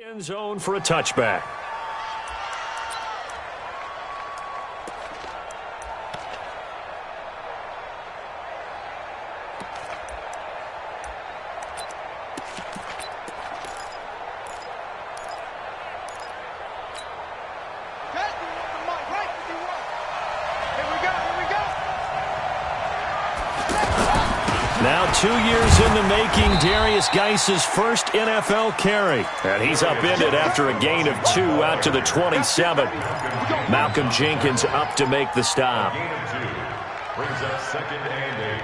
End zone for a touchback. Now 2 years in the making, Darius Geis's first NFL carry. And he's upended after a gain of 2 out to the 27. Malcolm Jenkins up to make the stop. Gain of 2 brings up 2nd and 8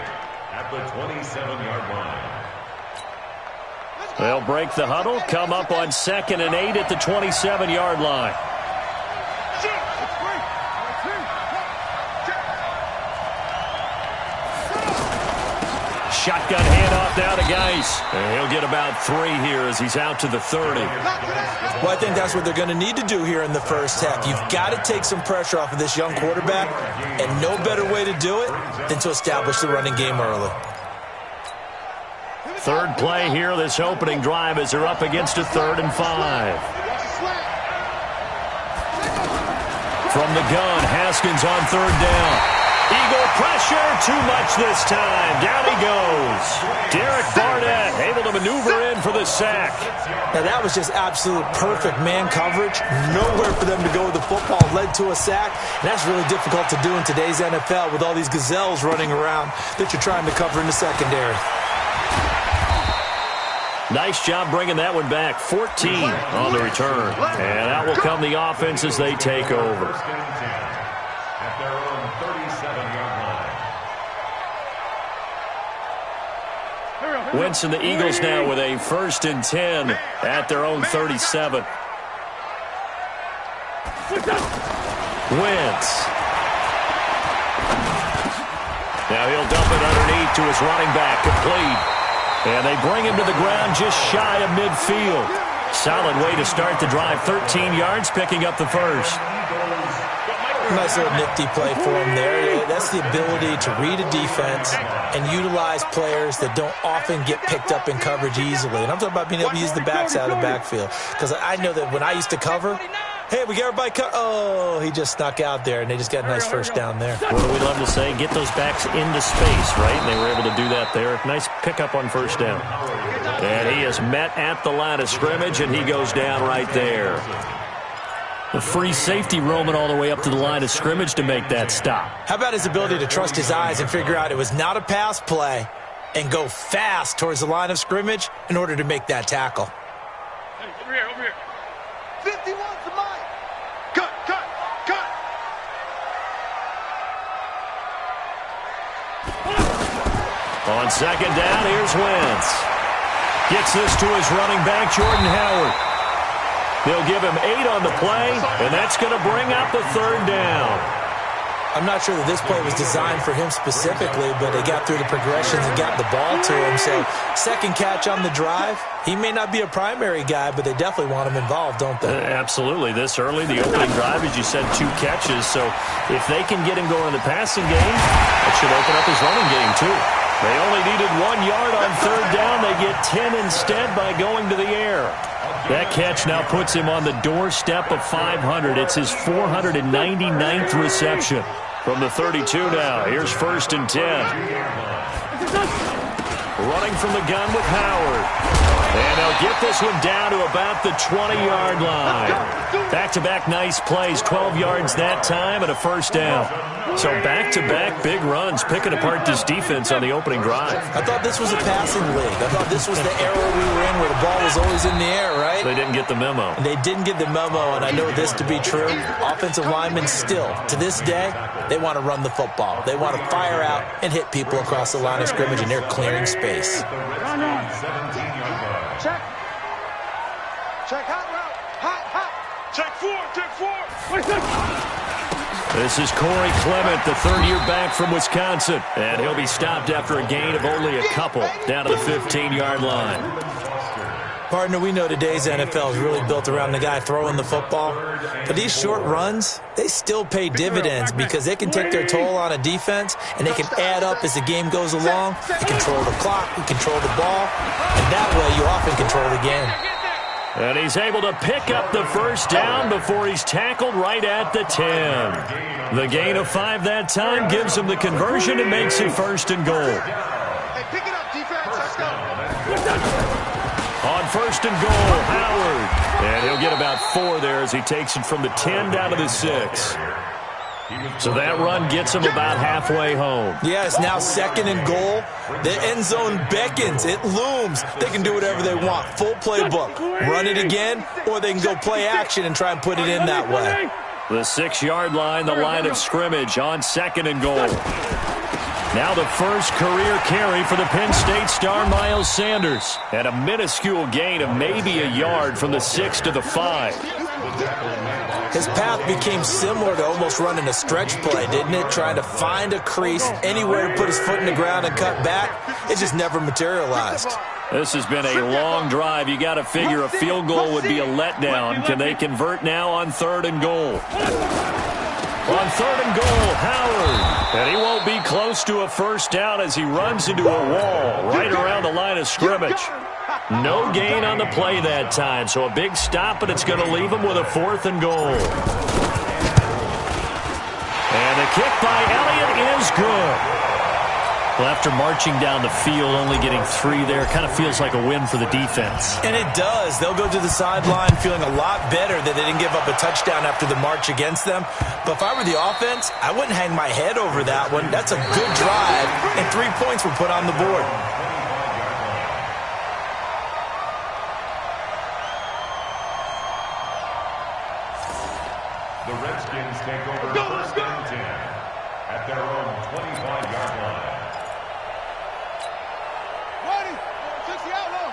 at the 27-yard line. They'll break the huddle, come up on 2nd and 8 at the 27-yard line. Shotgun handoff now to Geis. And he'll get about 3 here as he's out to the 30. Well, I think that's what they're going to need to do here in the first half. You've got to take some pressure off of this young quarterback, and no better way to do it than to establish the running game early. Third play here, this opening drive, as they're up against a 3rd and 5. From the gun, Haskins on 3rd down. Eagle pressure, too much this time. Down he goes. Derek Barnett able to maneuver in for the sack. Now that was just absolute perfect man coverage. Nowhere for them to go with the football. Led to a sack. And that's really difficult to do in today's NFL with all these gazelles running around that you're trying to cover in the secondary. Nice job bringing that one back. 14 on the return. And out will come the offense as they take over. At their own 37-yard line. Wentz and the Eagles now with a 1st and 10 at their own 37. Wentz. Now he'll dump it underneath to his running back, complete. And they bring him to the ground just shy of midfield. Solid way to start the drive. 13 yards, picking up the first. Nice little nifty play for him there. That's the ability to read a defense and utilize players that don't often get picked up in coverage easily. And I'm talking about being able to use the backside of the backfield. Because I know that when I used to cover, hey, we got everybody oh, he just snuck out there, and they just got a nice first down there. What do we love to say? Get those backs into space, right? And they were able to do that there. Nice pickup on first down. And he is met at the line of scrimmage, and he goes down right there. The free safety roaming all the way up to the line of scrimmage to make that stop. How about his ability to trust his eyes and figure out it was not a pass play and go fast towards the line of scrimmage in order to make that tackle? Hey, over here. 51's the mic. Cut. On 2nd down, here's Wentz. Gets this to his running back, Jordan Howard. They'll give him 8 on the play, and that's going to bring up the 3rd down. I'm not sure that this play was designed for him specifically, but they got through the progressions and got the ball to him. So, second catch on the drive. He may not be a primary guy, but they definitely want him involved, don't they? Absolutely. This early, the opening drive, as you said, 2 catches. So, if they can get him going in the passing game, it should open up his running game, too. They only needed 1 yard on 3rd down. They get 10 instead by going to the air. That catch now puts him on the doorstep of 500. It's his 499th reception. From the 32 now, here's 1st and 10. Running from the gun with Howard. And they'll get this one down to about the 20-yard line. Back-to-back nice plays, 12 yards that time and a 1st down. So back-to-back big runs, picking apart this defense on the opening drive. I thought this was a passing league. I thought this was the era we were in where the ball was always in the air, right? They didn't get the memo. And they didn't get the memo, and I know this to be true. Offensive linemen still, to this day, they want to run the football. They want to fire out and hit people across the line of scrimmage, and they're clearing space. Check hot route. Hot. Check 4. This is Corey Clement, the 3rd-year back from Wisconsin. And he'll be stopped after a gain of only a couple down to the 15-yard line. Partner, we know today's NFL is really built around the guy throwing the football. But these short runs, they still pay dividends because they can take their toll on a defense, and they can add up as the game goes along. You control the clock, you control the ball, and that way you often control the game. And he's able to pick up the first down before he's tackled right at the 10. The gain of 5 that time gives him the conversion and makes it 1st and goal. Hey, pick it up, defense. Let's go. On 1st and goal, Howard. And he'll get about 4 there as he takes it from the 10 down to the 6. So that run gets him about halfway home. Yeah, it's now 2nd and goal. The end zone beckons. It looms. They can do whatever they want. Full playbook. Run it again, or they can go play action and try and put it in that way. The 6-yard line, the line of scrimmage on 2nd and goal. Now the first career carry for the Penn State star Miles Sanders. And a minuscule gain of maybe a yard from the 6 to the 5. His path became similar to almost running a stretch play, didn't it? Trying to find a crease, anywhere to put his foot in the ground and cut back. It just never materialized. This has been a long drive. You got to figure a field goal would be a letdown. Can they convert now on 3rd and goal? On 3rd and goal, Howard. And he won't be close to a first down as he runs into a wall right around the line of scrimmage. No gain on the play that time, so a big stop, but it's going to leave him with a 4th and goal. And the kick by Elliott is good. Well, after marching down the field, only getting 3 there, kind of feels like a win for the defense. And it does. They'll go to the sideline feeling a lot better that they didn't give up a touchdown after the march against them. But if I were the offense, I wouldn't hang my head over that one. That's a good drive, and 3 points were put on the board. The Redskins take over 1st and 10 at their own 25-yard line. Ready? 60 out low.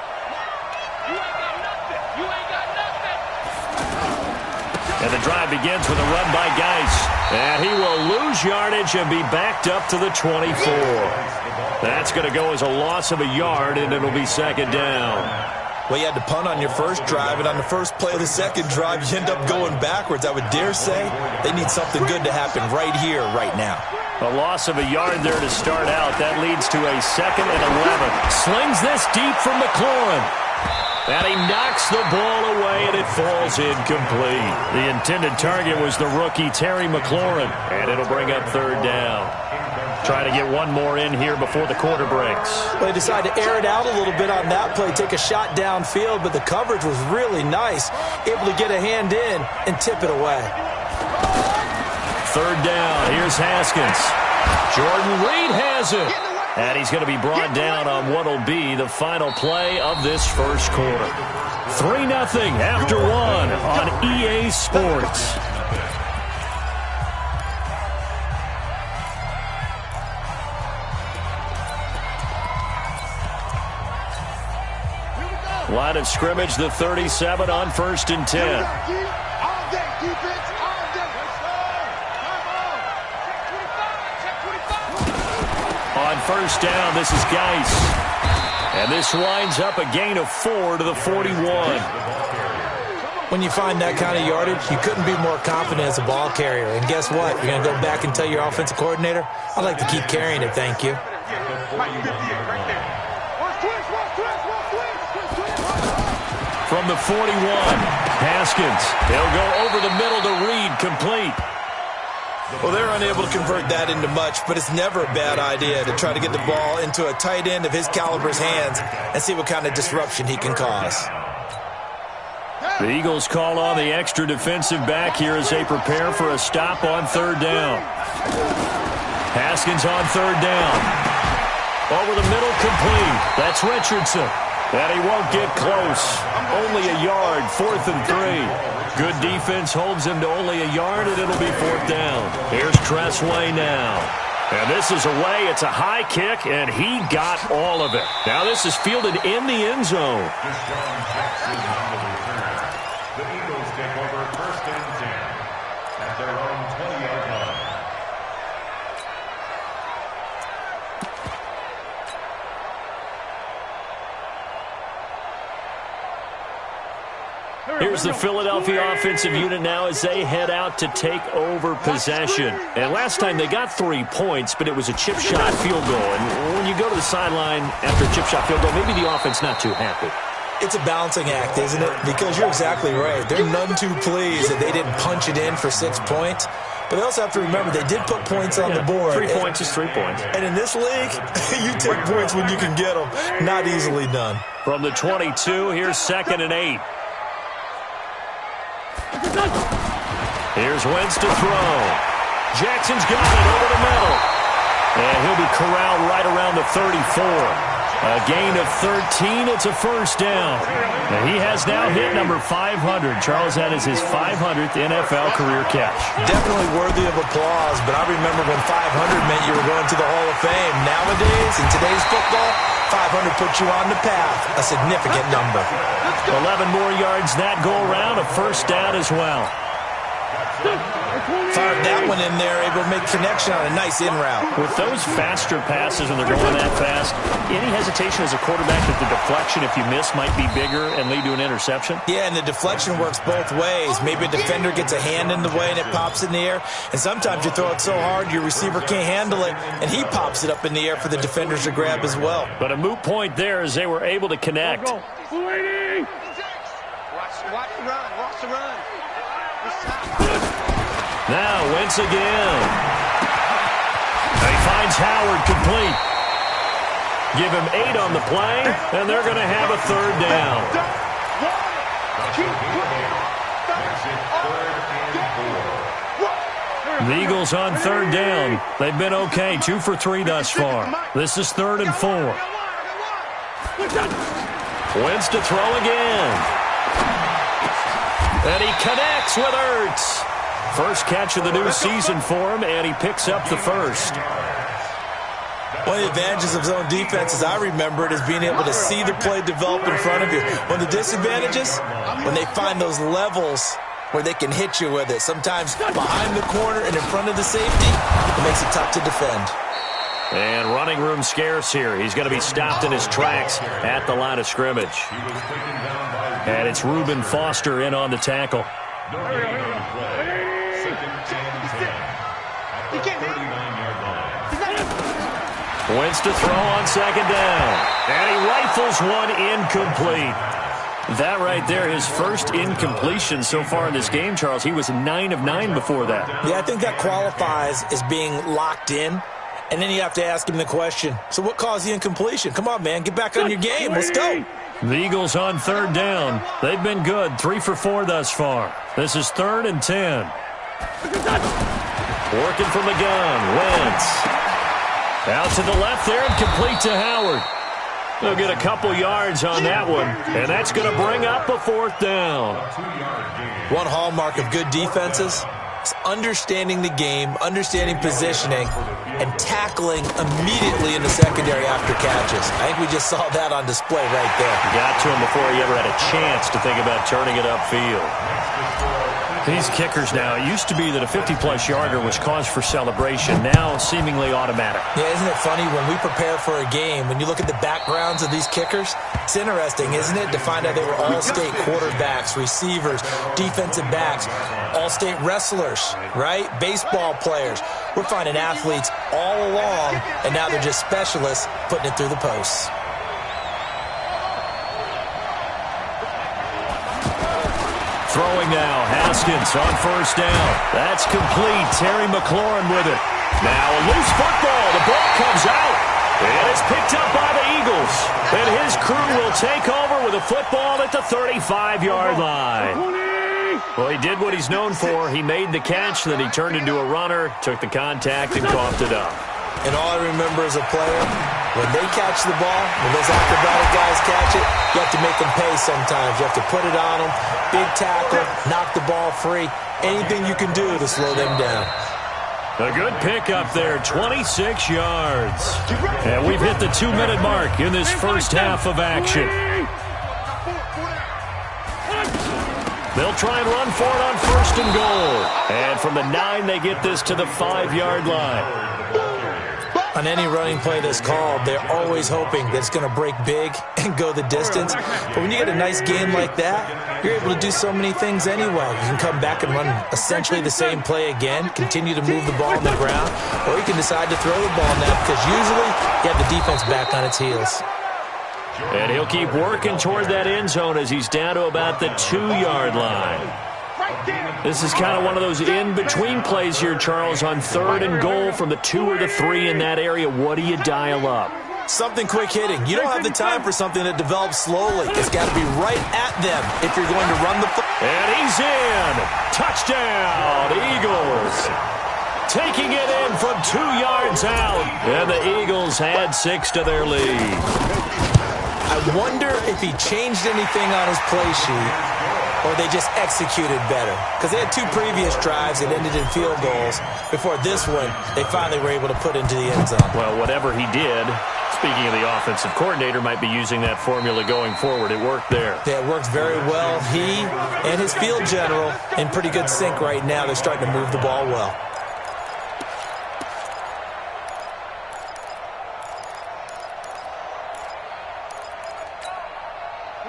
You ain't got nothing. You ain't got nothing. And the drive begins with a run by Geis. And he will lose yardage and be backed up to the 24. That's going to go as a loss of a yard, and it'll be 2nd down. Well, you had to punt on your first drive, and on the first play of the second drive, you end up going backwards. I would dare say they need something good to happen right here, right now. A loss of a yard there to start out. That leads to a 2nd and 11. Slings this deep from McLaurin. And he knocks the ball away, and it falls incomplete. The intended target was the rookie Terry McLaurin, and it'll bring up 3rd down. Trying to get one more in here before the quarter breaks. Well, they decided to air it out a little bit on that play, take a shot downfield, but the coverage was really nice. Able to get a hand in and tip it away. 3rd down. Here's Haskins. Jordan Reed has it. And he's going to be brought down on what will be the final play of this first quarter. 3-0 after 1 on EA Sports. Line of scrimmage, the 37 on 1st and 10. All day, defense. All day. On 1st down, this is Geis. And this winds up a gain of 4 to the 41. When you find that kind of yardage, you couldn't be more confident as a ball carrier. And guess what? You're going to go back and tell your offensive coordinator, I'd like to keep carrying it, thank you. From the 41, Haskins. He'll go over the middle to Reed, complete. Well, they're unable to convert that into much, but it's never a bad idea to try to get the ball into a tight end of his caliber's hands and see what kind of disruption he can cause. The Eagles call on the extra defensive back here as they prepare for a stop on 3rd down. Haskins on 3rd down. Over the middle, complete. That's Richardson. And he won't get close. Only a yard, 4th and 3. Good defense holds him to only a yard, and it'll be 4th down. Here's Tressway now. And this is away. It's a high kick, and he got all of it. Now this is fielded in the end zone. The Eagles take over 1st and 10 at their own 20-yard line. Here's the Philadelphia offensive unit now as they head out to take over possession. And last time they got 3 points, but it was a chip shot field goal. And when you go to the sideline after a chip shot field goal, maybe the offense not too happy. It's a balancing act, isn't it? Because you're exactly right. They're none too pleased that they didn't punch it in for 6 points. But they also have to remember they did put points on the board. 3 points is 3 points. And in this league, you take points when you can get them. Not easily done. From the 22, here's 2nd and 8. Here's Wentz to throw. Jackson's got it over the middle. And he'll be corralled right around the 34. A gain of 13. It's a first down. And he has now hit number 500. Charles, that is his 500th NFL career catch. Definitely worthy of applause, but I remember when 500 meant you were going to the Hall of Fame. Nowadays, in today's football, 500 puts you on the path, a significant number. 11 more yards that go around, a first down as well. Fired that one in there, able to make connection on a nice in route. With those faster passes when they're going that fast, any hesitation as a quarterback that the deflection, if you miss, might be bigger and lead to an interception? Yeah, and the deflection works both ways. Maybe a defender gets a hand in the way and it pops in the air, and sometimes you throw it so hard your receiver can't handle it, and he pops it up in the air for the defenders to grab as well. But a moot point there as they were able to connect. Watch the run. Watch the run. Now Wentz again. He finds Howard complete. Give him 8 on the play, and they're going to have a third down. The Eagles on third down. They've been okay, 2 for 3 thus far. This is 3rd and 4. Wentz to throw again. And he connects with Ertz. First catch of the new season for him, and he picks up the first. One of the advantages of zone defense, as I remember it, is being able to see the play develop in front of you. One of the disadvantages, when they find those levels where they can hit you with it, sometimes behind the corner and in front of the safety, it makes it tough to defend. And running room scarce here. He's going to be stopped in his tracks at the line of scrimmage. And it's Reuben Foster in on the tackle. Wentz to throw on 2nd down. And he rifles one incomplete. That right there, his first incompletion so far in this game, Charles. He was 9 of 9 before that. Yeah, I think that qualifies as being locked in. And then you have to ask him the question, so what caused the incompletion? Come on, man, get back on your game. Let's go. The Eagles on 3rd down. They've been good, 3 for 4 thus far. This is 3rd and 10. Working from the gun, Wentz. Out to the left there and complete to Howard. They'll get a couple yards on that one, and that's going to bring up a 4th down. One hallmark of good defenses is understanding the game, understanding positioning, and tackling immediately in the secondary after catches. I think we just saw that on display right there. Got to him before he ever had a chance to think about turning it upfield. These kickers now, it used to be that a 50-plus yarder was cause for celebration. Now, seemingly automatic. Yeah, isn't it funny when we prepare for a game, when you look at the backgrounds of these kickers, it's interesting, isn't it, to find out they were all-state quarterbacks, receivers, defensive backs, all-state wrestlers, right? Baseball players. We're finding athletes all along, and now they're just specialists putting it through the posts. Throwing now, Haskins on 1st down. That's complete. Terry McLaurin with it. Now a loose football. The ball comes out. And it's picked up by the Eagles. And his crew will take over with a football at the 35-yard line. Well, he did what he's known for. He made the catch, then he turned into a runner, took the contact, and coughed it up. And all I remember as a player, when they catch the ball, when those acrobatic guys catch it, you have to make them pay sometimes. You have to put it on them, big tackle, knock the ball free. Anything you can do to slow them down. A good pickup there, 26 yards. And we've hit the 2-minute mark in this first half of action. They'll try and run for it on 1st and goal. And from the 9, they get this to the 5-yard line. On any running play that's called, they're always hoping that it's going to break big and go the distance. But when you get a nice game like that, you're able to do so many things anyway. You can come back and run essentially the same play again, continue to move the ball on the ground, or you can decide to throw the ball now because usually you have the defense back on its heels. And he'll keep working toward that end zone as he's down to about the 2-yard line. This is kind of one of those in-between plays here, Charles, on 3rd and goal from the 2 or the 3 in that area. What do you dial up? Something quick hitting. You don't have the time for something that develops slowly. It's got to be right at them if you're going to run the football. And he's in. Touchdown, Eagles. Taking it in from 2 yards out. And the Eagles add 6 to their lead. I wonder if he changed anything on his play sheet or they just executed better. Because they had 2 previous drives that ended in field goals. Before this one, they finally were able to put into the end zone. Well, whatever he did, speaking of the offensive coordinator, might be using that formula going forward. It worked there. Yeah, it worked very well. He and his field general in pretty good sync right now. They're starting to move the ball well.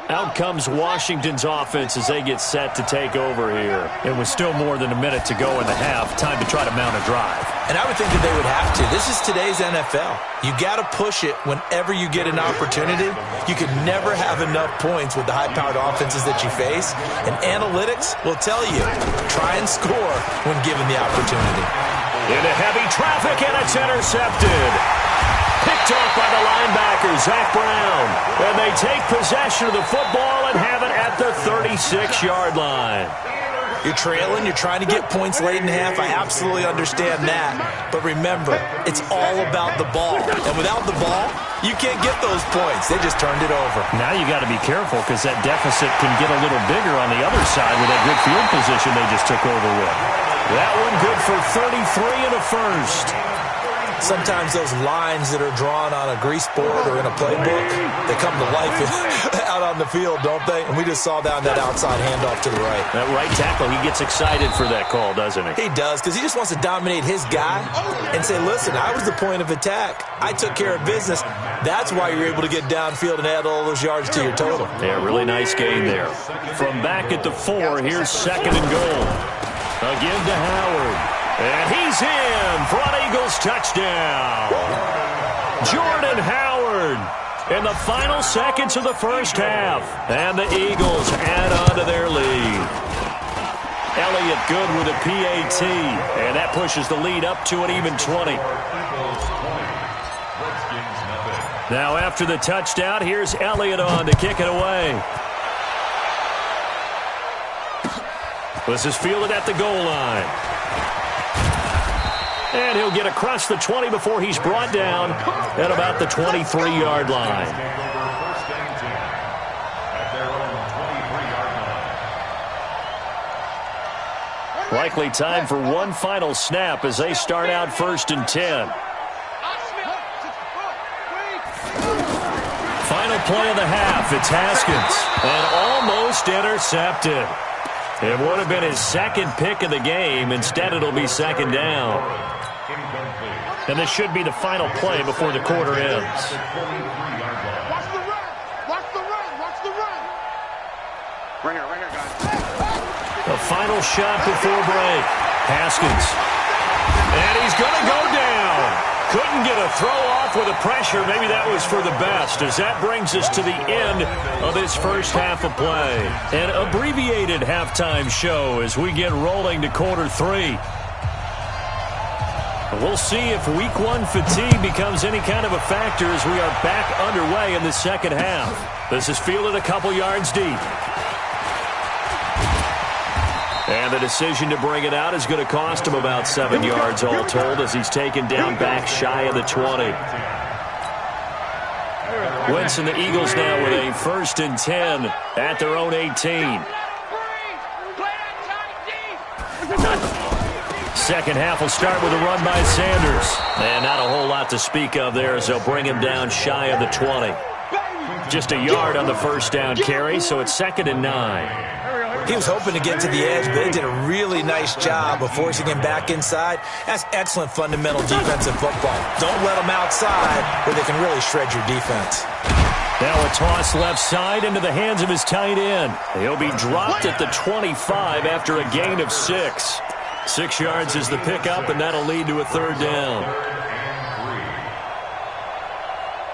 Out comes Washington's offense as they get set to take over here. It was still more than a minute to go in the half. Time to try to mount a drive. And I would think that they would have to. This is today's NFL. You got to push it whenever you get an opportunity. You can never have enough points with the high-powered offenses that you face. And analytics will tell you, try and score when given the opportunity. Into heavy traffic, and it's intercepted. Picked off by the linebacker, Zach Brown. And they take possession of the football and have it at the 36-yard line. You're trailing, you're trying to get points late in half. I absolutely understand that. But remember, it's all about the ball. And without the ball, you can't get those points. They just turned it over. Now you got to be careful because that deficit can get a little bigger on the other side with that good field position they just took over with. That one good for 33 and a first. Sometimes those lines that are drawn on a grease board or in a playbook, they come to life out on the field, don't they? And we just saw down that outside handoff to the right. That right tackle, he gets excited for that call, doesn't he? He does, because he just wants to dominate his guy and say, listen, I was the point of attack. I took care of business. That's why you're able to get downfield and add all those yards to your total. Yeah, really nice game there. From back at the 4, here's 2nd and goal. Again to Howard. And he's in for an Eagles touchdown. Jordan Howard in the final seconds of the first half. And the Eagles add on to their lead. Elliott good with a PAT. And that pushes the lead up to an even 20. Now after the touchdown, here's Elliott on to kick it away. This is fielded at the goal line. And he'll get across the 20 before he's brought down at about the 23-yard line. Likely time for one final snap as they start out 1st and 10. Final play of the half. It's Haskins. And almost intercepted. It would have been his 2nd pick of the game. Instead, it'll be 2nd down. And this should be the final play before the quarter ends. Watch the run. Watch the run. Watch the run. Right here, guys. The final shot before break. Haskins. And he's going to go down. Couldn't get a throw off with the pressure. Maybe that was for the best, as that brings us to the end of this first half of play. An abbreviated halftime show as we get rolling to quarter 3. We'll see if week 1 fatigue becomes any kind of a factor as we are back underway in the second half. This is fielded a couple yards deep. And the decision to bring it out is going to cost him about 7 yards all told as he's taken down back shy of the 20. Wentz and the Eagles now with a 1st and 10 at their own 18. Second half will start with a run by Sanders. And not a whole lot to speak of there as they'll bring him down shy of the 20. Just a yard on the first down carry, so it's 2nd and 9. He was hoping to get to the edge, but they did a really nice job of forcing him back inside. That's excellent fundamental defensive football. Don't let them outside where they can really shred your defense. Now a toss left side into the hands of his tight end. He'll be dropped at the 25 after a gain of 6. 6 yards is the pickup, and that'll lead to a 3rd down.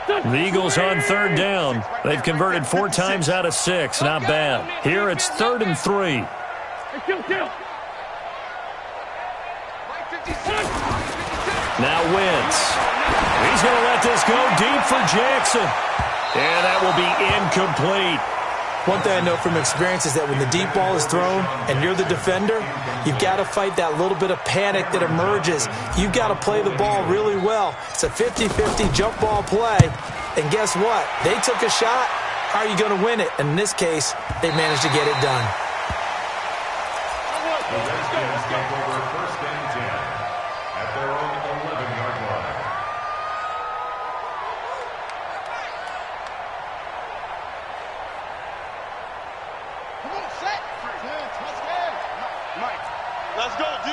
The Eagles on third down. They've converted 4 times out of 6. Not bad. Here it's 3rd and 3. Now Wentz. He's going to let this go deep for Jackson. And that will be incomplete. One thing I know from experience is that when the deep ball is thrown and you're the defender, you've got to fight that little bit of panic that emerges. You've got to play the ball really well. It's a 50-50 jump ball play. And guess what? They took a shot. How are you going to win it? And in this case, they managed to get it done. The Redskins take over 1st and 10 at their own 11-yard line. Come on, set. Let's go. Mike, let's go, D.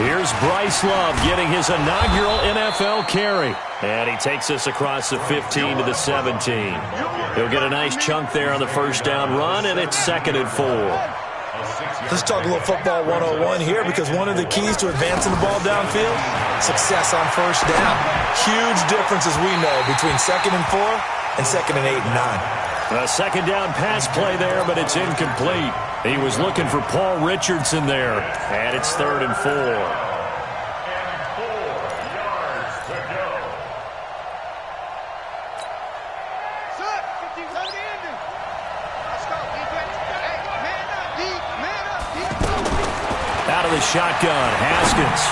Here's Bryce Love getting his inaugural NFL carry. And he takes us across the 15 to the 17. He'll get a nice chunk there on the first down run, and it's 2nd and 4. Let's talk a little football 101 here, because one of the keys to advancing the ball downfield, success on first down. Huge difference, as we know, between 2nd and 4 and 2nd and 8 and 9. A 2nd down pass play there, but it's incomplete. He was looking for Paul Richardson there, and it's 3rd and 4. And 4 yards to go. Set. 15, let it in. Let's go, defense. Hey, man up, D. Man up, D. Out of the shotgun, Haskins.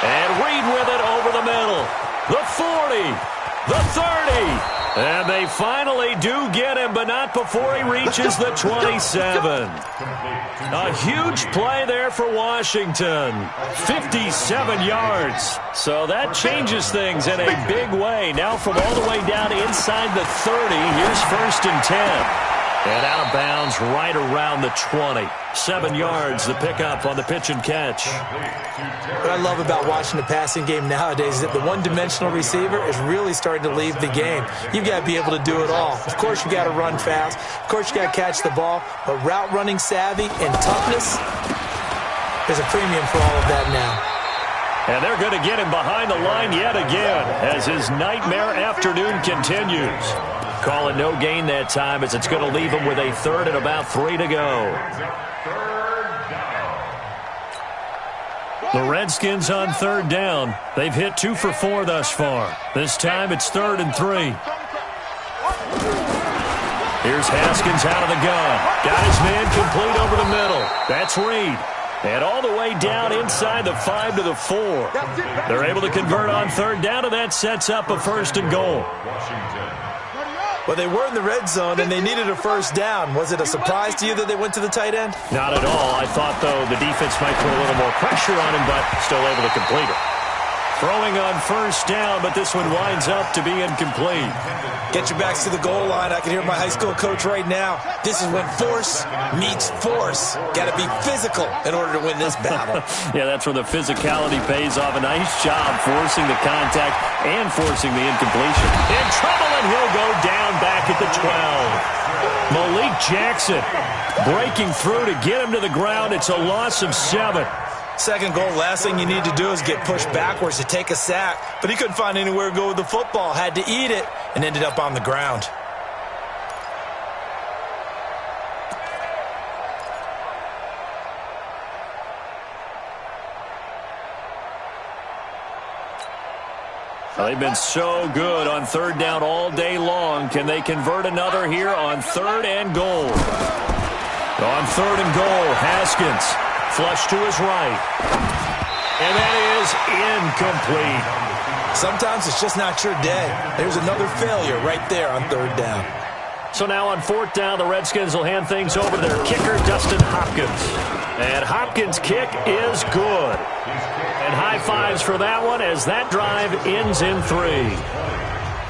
And Reed with it over the middle. The 40, the 30. And they finally do get him, but not before he reaches the 27. A huge play there for Washington. 57 yards. So that changes things in a big way. Now from all the way down inside the 30, here's 1st and 10. And out of bounds right around the 20. 7 yards, the pickup on the pitch and catch. What I love about watching the passing game nowadays is that the one-dimensional receiver is really starting to leave the game. You've got to be able to do it all. Of course, you've got to run fast. Of course, you've got to catch the ball. But route running savvy and toughness, there's a premium for all of that now. And they're going to get him behind the line yet again as his nightmare afternoon continues. Calling no gain that time as it's going to leave him with a 3rd and about 3 to go. The Redskins on 3rd down. They've hit 2 for 4 thus far. This time it's 3rd and 3. Here's Haskins out of the gun. Got his man complete over the middle. That's Reed. And all the way down inside the 5 to the 4. They're able to convert on 3rd down, and that sets up a 1st and goal. Well, they were in the red zone, and they needed a first down. Was it a surprise to you that they went to the tight end? Not at all. I thought, though, the defense might put a little more pressure on him, but still able to complete it. Throwing on first down, but this one winds up to be incomplete. Get your backs to the goal line. I can hear my high school coach right now. This is when force meets force. Got to be physical in order to win this battle. Yeah, that's where the physicality pays off. A nice job forcing the contact and forcing the incompletion. In trouble, and he'll go down back at the 12. Malik Jackson breaking through to get him to the ground. It's a loss of 7. Second goal, last thing you need to do is get pushed backwards to take a sack. But he couldn't find anywhere to go with the football. Had to eat it and ended up on the ground. Well, they've been so good on 3rd down all day long. Can they convert another here on 3rd and goal? On 3rd and goal, Haskins. Flush to his right. And that is incomplete. Sometimes it's just not your day. There's another failure right there on 3rd down. So now on 4th down, the Redskins will hand things over to their kicker, Dustin Hopkins. And Hopkins' kick is good. And high fives for that one as that drive ends in 3.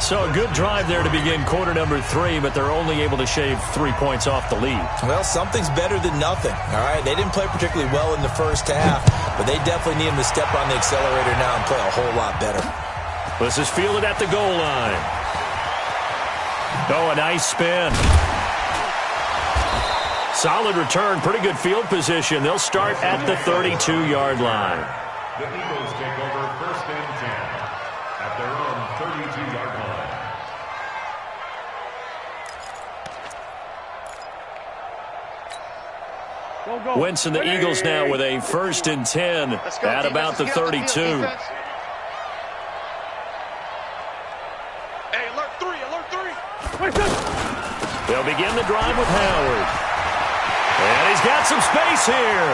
So a good drive there to begin quarter number 3, but they're only able to shave 3 points off the lead. Well, something's better than nothing, all right? They didn't play particularly well in the first half, but they definitely need him to step on the accelerator now and play a whole lot better. This is fielded at the goal line. Oh, a nice spin. Solid return, pretty good field position. They'll start at the 32-yard line. The Eagles take over 1st and 10 at their own 32-yard line. Wentz and the Eagles now with a 1st and 10 at about the 32. Hey, alert 3, alert 3. They'll begin the drive with Howard. And he's got some space here.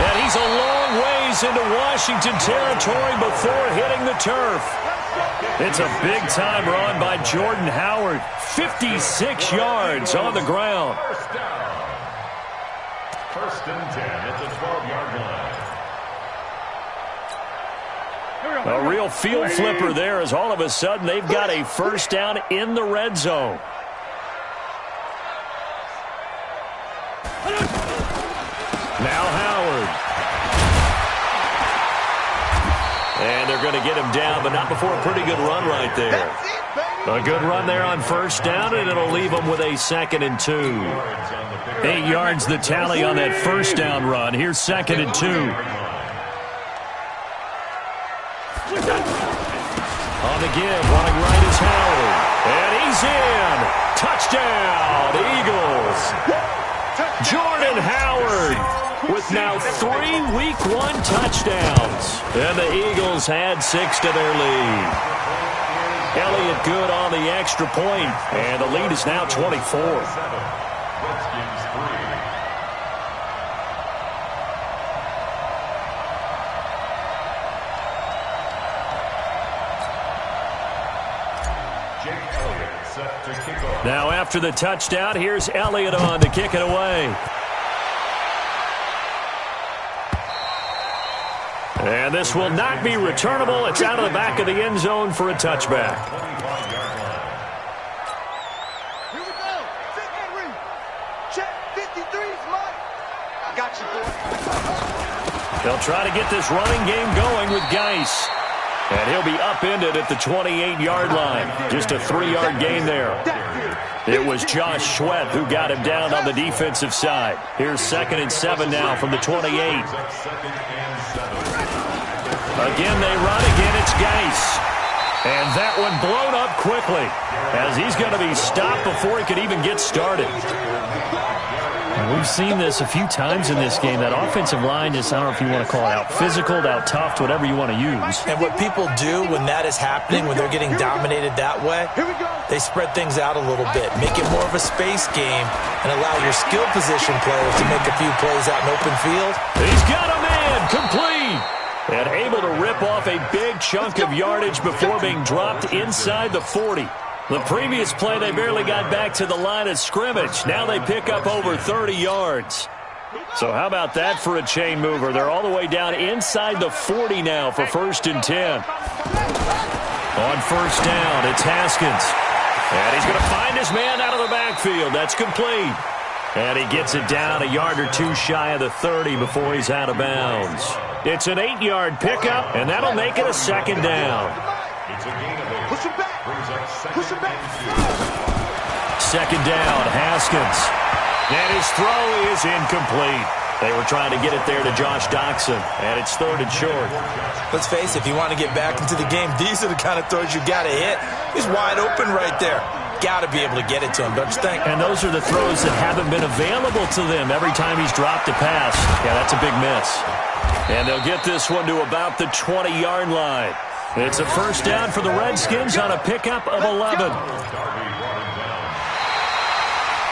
And he's a long ways into Washington territory before hitting the turf. It's a big-time run by Jordan Howard. 56 yards on the ground. First down. 1st and 10 at the 12-yard line. A real field flipper there as all of a sudden they've got a first down in the red zone. Now Howard. And they're going to get him down, but not before a pretty good run right there. A good run there on first down, and it'll leave them with a 2nd and 2. 8 yards the tally on that first down run. Here's 2nd and 2. On the give, running right is Howard. And he's in. Touchdown, Eagles. Jordan Howard with now 3 Week 1 touchdowns. And the Eagles had 6 to their lead. Elliott good on the extra point, and the lead is now 24. Redskins 3. Jake Elliott set to kick off. Now after the touchdown, here's Elliott on to kick it away. And this will not be returnable. It's out of the back of the end zone for a touchback. Here we go. Check Henry. Check 53's Mike. I got you, boy. They'll try to get this running game going with Geis. And he'll be upended at the 28-yard line. Just a 3-yard gain there. It was Josh Sweat who got him down on the defensive side. Here's 2nd and 7 now from the 28. Again, they run. Again, it's Geis. And that one blown up quickly as he's going to be stopped before he could even get started. And we've seen this a few times in this game. That offensive line just, I don't know if you want to call it out physical, out tough, whatever you want to use. And what people do when that is happening, when they're getting dominated that way, they spread things out a little bit, make it more of a space game, and allow your skill position players to make a few plays out in open field. He's got a man complete. And able to rip off a big chunk of yardage before being dropped inside the 40. The previous play, they barely got back to the line of scrimmage. Now they pick up over 30 yards. So how about that for a chain mover? They're all the way down inside the 40 now for 1st and 10. On first down, it's Haskins. And he's going to find his man out of the backfield. That's complete. And he gets it down a yard or 2 shy of the 30 before he's out of bounds. It's an 8-yard pickup, and that'll make it a 2nd down. It's a gain of 8. Push him back. Brings up Push him back. 2nd down, Haskins. And his throw is incomplete. They were trying to get it there to Josh Doxson, and it's 3rd and short. Let's face it, if you want to get back into the game, these are the kind of throws you got to hit. He's wide open right there. Got to be able to get it to him, don't you think? And those are the throws that haven't been available to them every time he's dropped a pass. Yeah, that's a big miss. And they'll get this one to about the 20-yard line. It's a first down for the Redskins on a pickup of 11.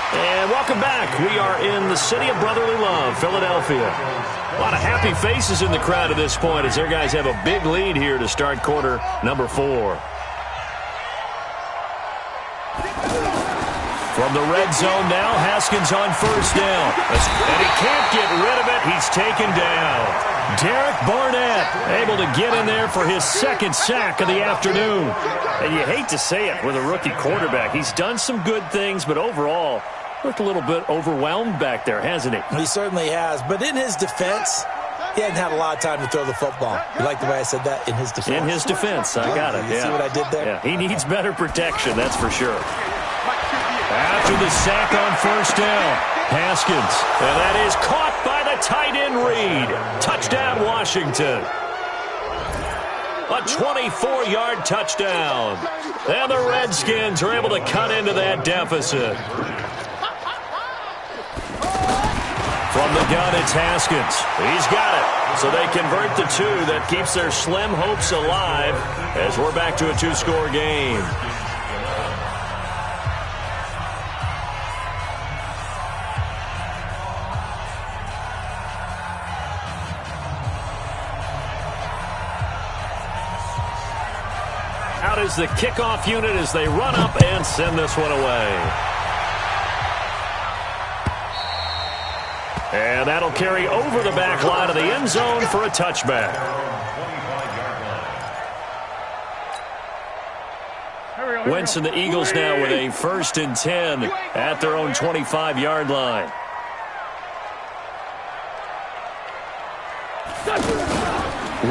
And welcome back. We are in the city of brotherly love, Philadelphia. A lot of happy faces in the crowd at this point as their guys have a big lead here to start quarter number 4. From the red zone now, Haskins on first down. And he can't get rid of it. He's taken down. Derek Barnett able to get in there for his 2nd sack of the afternoon. And you hate to say it with a rookie quarterback. He's done some good things, but overall, looked a little bit overwhelmed back there, hasn't he? He certainly has. But in his defense, he hadn't had a lot of time to throw the football. You like the way I said that? In his defense. In his defense. I got it. You see what I did there? Yeah, he needs better protection, that's for sure. Mike, After the sack on first down, Haskins. And that is caught by the tight end Reed. Touchdown, Washington. A 24-yard touchdown. And the Redskins are able to cut into that deficit. From the gun, it's Haskins. He's got it. So they convert the two. That keeps their slim hopes alive as we're back to a two-score game. Out is the kickoff unit as they run up and send this one away. And that'll carry over the back line of the end zone for a touchback. Wentz and the Eagles now with a 1st and 10 at their own 25-yard line.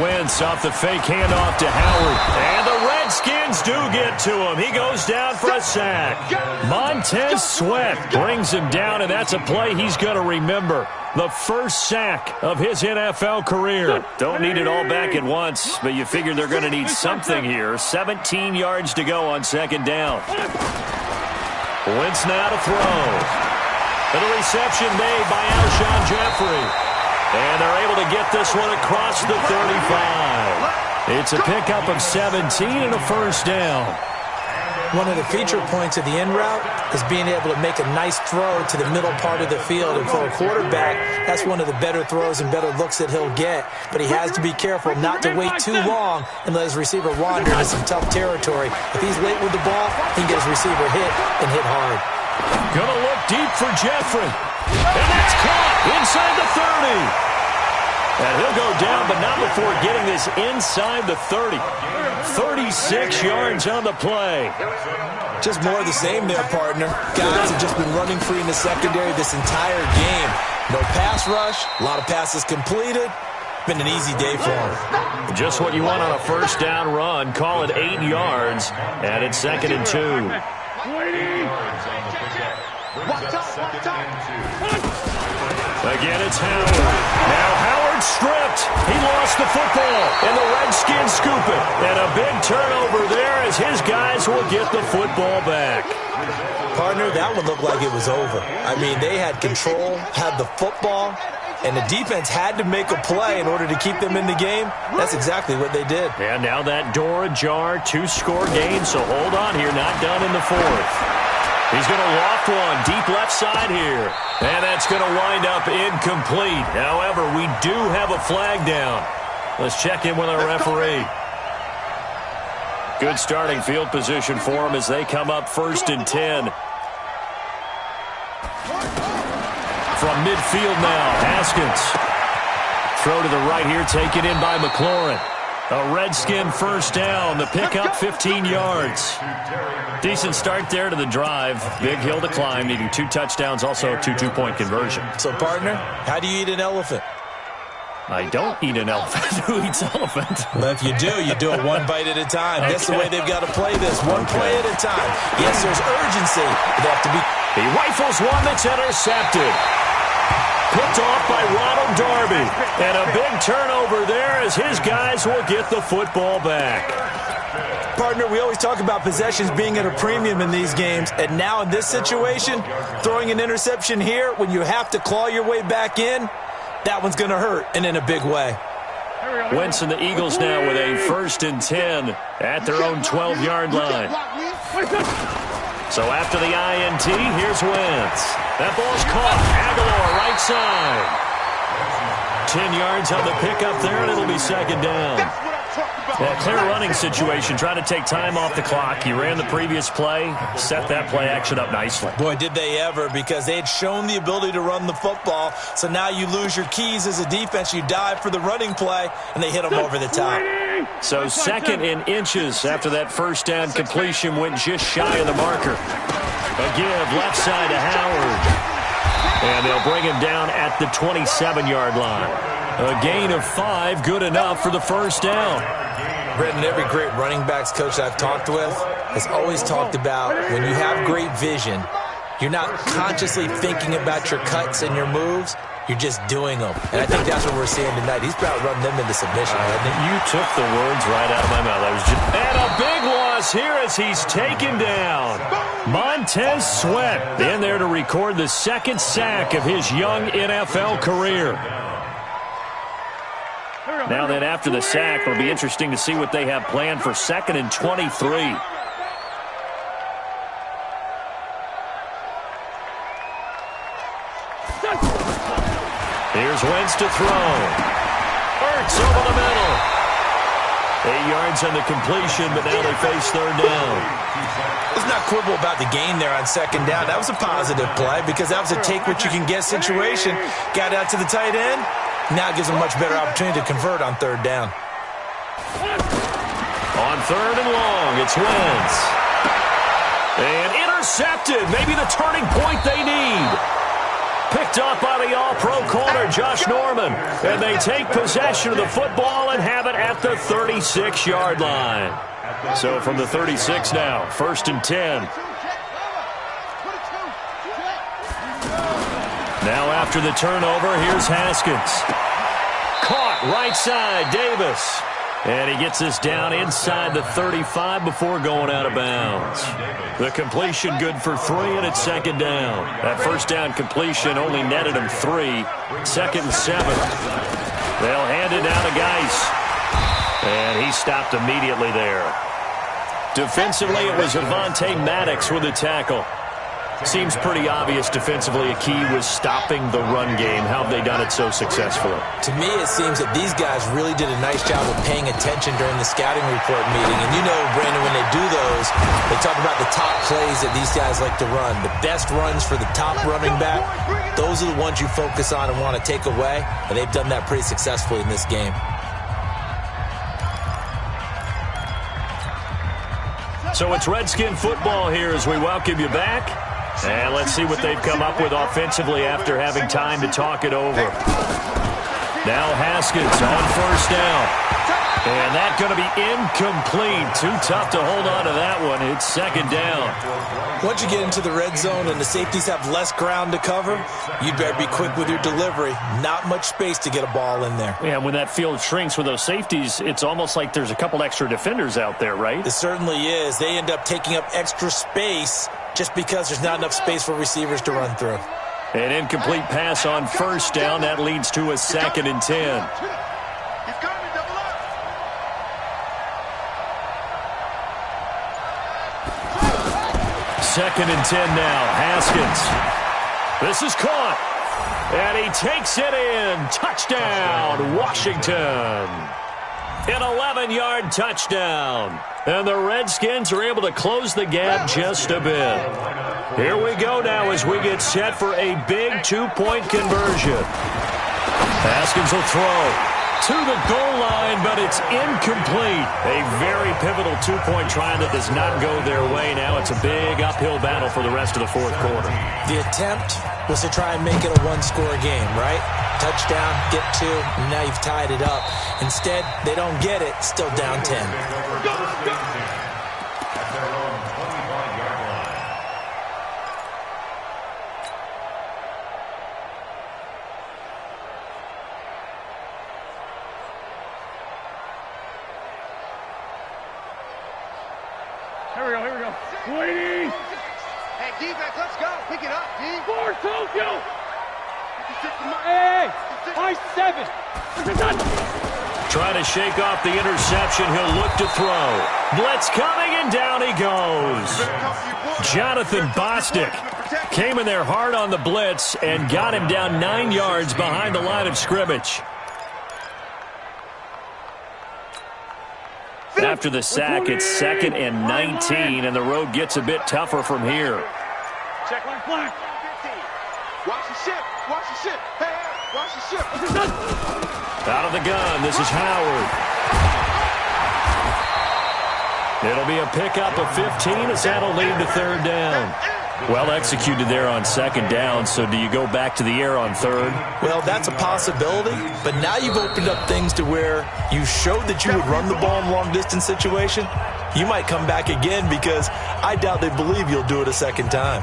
Wentz off the fake handoff to Howard. And the Redskins do get to him. He goes down for a sack. Montez Sweat brings him down, and that's a play he's going to remember. The first sack of his NFL career. Don't need it all back at once, but you figure they're going to need something here. 17 yards to go on 2nd down. Wentz now to throw. And a reception made by Alshon Jeffrey. And they're able to get this one across the 35. It's a pickup of 17 and a 1st down. One of the feature points of the in route is being able to make a nice throw to the middle part of the field. And for a quarterback, that's one of the better throws and better looks that he'll get. But he has to be careful not to wait too long and let his receiver wander into some tough territory. If he's late with the ball, he can get his receiver hit and hit hard. Gonna look deep for Jeffrey. And that's caught inside the 30. And he'll go down, but not before getting this inside the 30. 36 yards on the play. Just more of the same there, partner. Guys have just been running free in the secondary this entire game. No pass rush, a lot of passes completed. Been an easy day for them. Just what you want on a 1st down run. Call it 8 yards, and it's 2nd and 2. Again, it's Howard. Now Howard stripped. He lost the football, and the Redskins scoop it. And a big turnover there as his guys will get the football back. Partner, that one looked like it was over. I mean, they had control, had the football, and the defense had to make a play in order to keep them in the game. That's exactly what they did. And now that door ajar, 2-score game, so hold on here, not done in the 4th. He's going to loft one deep left side here. And that's going to wind up incomplete. However, we do have a flag down. Let's check in with our referee. Good starting field position for them as they come up 1st and 10. From midfield now, Haskins. Throw to the right here, taken in by McLaurin. A Redskin 1st down. The pickup 15 yards. Decent start there to the drive. Big hill to climb, needing 2 touchdowns, also a 2-2-point conversion. So, partner, how do you eat an elephant? I don't eat an elephant. Who eats elephant? Well, if you do it one bite at a time. Okay. That's the way they've got to play this, one play at a time. Yes, there's urgency, but they have to be. He rifles one that's intercepted. Picked off by Ronald Darby. And a big turnover there as his guys will get the football back. Partner, we always talk about possessions being at a premium in these games. And now in this situation, throwing an interception here when you have to claw your way back in, that one's going to hurt, and in a big way. Wentz and the Eagles now with a 1st and 10 at their own 12-yard line. So after the INT, here's Wentz. That ball's caught. Aguilar, right side. 10 yards on the pickup there, and it'll be 2nd down. Well, clear running situation, trying to take time off the clock. He ran the previous play, set that play action up nicely. Boy, did they ever, because they had shown the ability to run the football. So now you lose your keys as a defense. You dive for the running play, and they hit them over the top. So 2nd and inches after that 1st down completion went just shy of the marker. A give left side to Howard. And they'll bring him down at the 27-yard line. A gain of 5, good enough for the 1st down. Brendan, every great running backs coach I've talked with has always talked about when you have great vision, You're not consciously thinking about your cuts and your moves. You're just doing them. And I think that's what we're seeing tonight. He's about running them into submission, hasn't he? You took the words right out of my mouth. And a big loss here as he's taken down. Montez Sweat in there to record the second sack of his young NFL career. Now then, after the sack, it'll be interesting to see what they have planned for 2nd and 23. Here's Wentz to throw. Ertz over the middle. 8 yards on the completion, but now they face 3rd down. Let's not quibble about the gain there on 2nd down. That was a positive play because that was a take-what-you-can-get situation. Got out to the tight end. Now it gives them a much better opportunity to convert on 3rd down. On 3rd and long, it's Wentz. And intercepted. Maybe the turning point they need. Picked up by the all-pro corner, Josh Norman. And they take possession of the football and have it at the 36-yard line. So from the 36 now, 1st and 10. Now after the turnover, here's Haskins. Caught right side, Davis. And he gets this down inside the 35 before going out of bounds. The completion good for 3, and it's 2nd down. That 1st down completion only netted him 3. 2nd and 7. They'll hand it down to Geis. And he stopped immediately there. Defensively, it was Avonte Maddox with a tackle. Seems pretty obvious defensively a key was stopping the run game. How have they done it so successfully? To me, it seems that these guys really did a nice job of paying attention during the scouting report meeting. And you know, Brandon, when they do those, they talk about the top plays that these guys like to run. The best runs for the top running back, those are the ones you focus on and want to take away. And they've done that pretty successfully in this game. So it's Redskin football here as we welcome you back. And let's see what they've come up with offensively after having time to talk it over. Now Haskins on 1st down. And that's going to be incomplete. Too tough to hold on to that one. It's 2nd down. Once you get into the red zone and the safeties have less ground to cover, you'd better be quick with your delivery. Not much space to get a ball in there. Yeah, when that field shrinks with those safeties, it's almost like there's a couple extra defenders out there, right? It certainly is. They end up taking up extra space just because there's not enough space for receivers to run through. An incomplete pass on 1st down. That leads to a 2nd and 10. 2nd and 10 now. Haskins. This is caught. And he takes it in. Touchdown, Washington. An 11-yard touchdown. And the Redskins are able to close the gap just a bit. Here we go now as we get set for a big 2-point conversion. Haskins will throw to the goal line, but it's incomplete. A very pivotal 2-point try that does not go their way. Now it's a big uphill battle for the rest of the 4th quarter. The attempt was to try and make it a one-score game, right? Touchdown, get 2, and now you've tied it up. Instead, they don't get it, still down 10. Here we go. Waiting. Hey, defense, let's go. Pick it up, D. 4, Tokyo. Hey, 5-7. Trying to shake off the interception. He'll look to throw. Blitz coming, and down he goes. Jonathan Bostic came in there hard on the blitz and got him down 9 yards behind the line of scrimmage. After the sack, it's 2nd and 19, and the road gets a bit tougher from here. Check line flag. Watch the ship. Watch the ship. Hey, watch the ship. Out of the gun, this is Howard. It'll be a pickup of 15 as that'll lead to 3rd down. Well executed there on 2nd down, so do you go back to the air on 3rd? Well, that's a possibility, but now you've opened up things to where you showed that you would run the ball in long-distance situation. You might come back again because I doubt they believe you'll do it a 2nd time.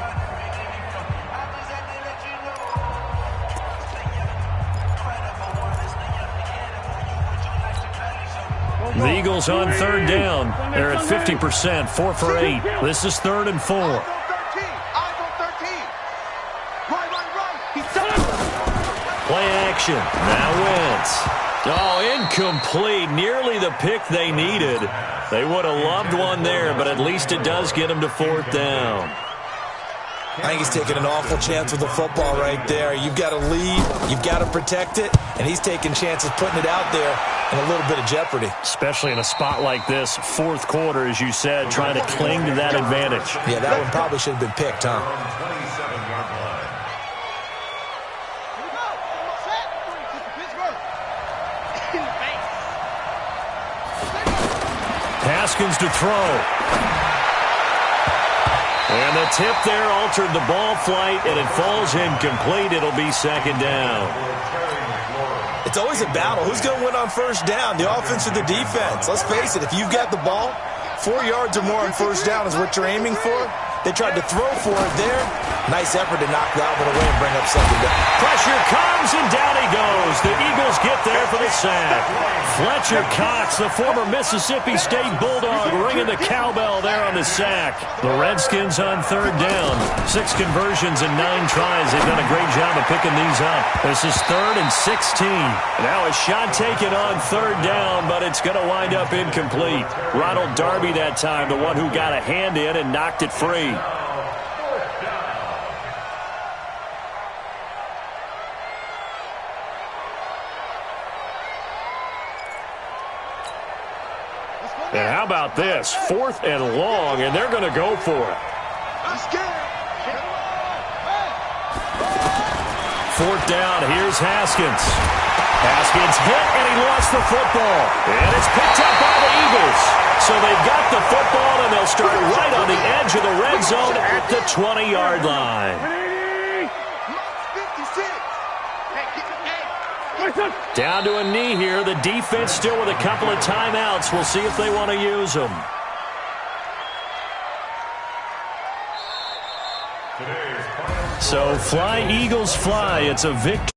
The Eagles on third down. They're at 50%, 4 for 8. This is 3rd and 4. Eyes on 13. Right. Play action. Now Wentz. Oh, incomplete. Nearly the pick they needed. They would have loved one there, but at least it does get them to 4th down. I think he's taking an awful chance with the football right there. You've got to lead, you've got to protect it, and he's taking chances putting it out there in a little bit of jeopardy. Especially in a spot like this, 4th quarter, as you said, trying to cling to that advantage. Yeah, that one probably should have been picked, huh? Haskins to throw. And the tip there altered the ball flight, and it falls incomplete. It'll be 2nd down. It's always a battle. Who's going to win on 1st down, the offense or the defense? Let's face it, if you've got the ball, 4 yards or more on 1st down is what you're aiming for. They tried to throw for it there. Nice effort to knock that one away and bring up 2nd down. Pressure comes, and down he goes. The Eagles get there for the sack. Fletcher Cox, the former Mississippi State Bulldog, ringing the cowbell there on the sack. The Redskins on 3rd down. 6 conversions and 9 tries. They've done a great job of picking these up. This is 3rd and 16. Now a shot taken on 3rd down, but it's going to wind up incomplete. Ronald Darby that time, the one who got a hand in and knocked it free. And how about this? 4th and long, and they're going to go for it. 4th down, here's Haskins. Haskins hit, and he lost the football. And it's picked up by the Eagles. So they've got the football, and they'll start right on the edge of the red zone at the 20-yard line. Down to a knee here. The defense still with a couple of timeouts. We'll see if they want to use them. So fly, Eagles, fly. It's a victory.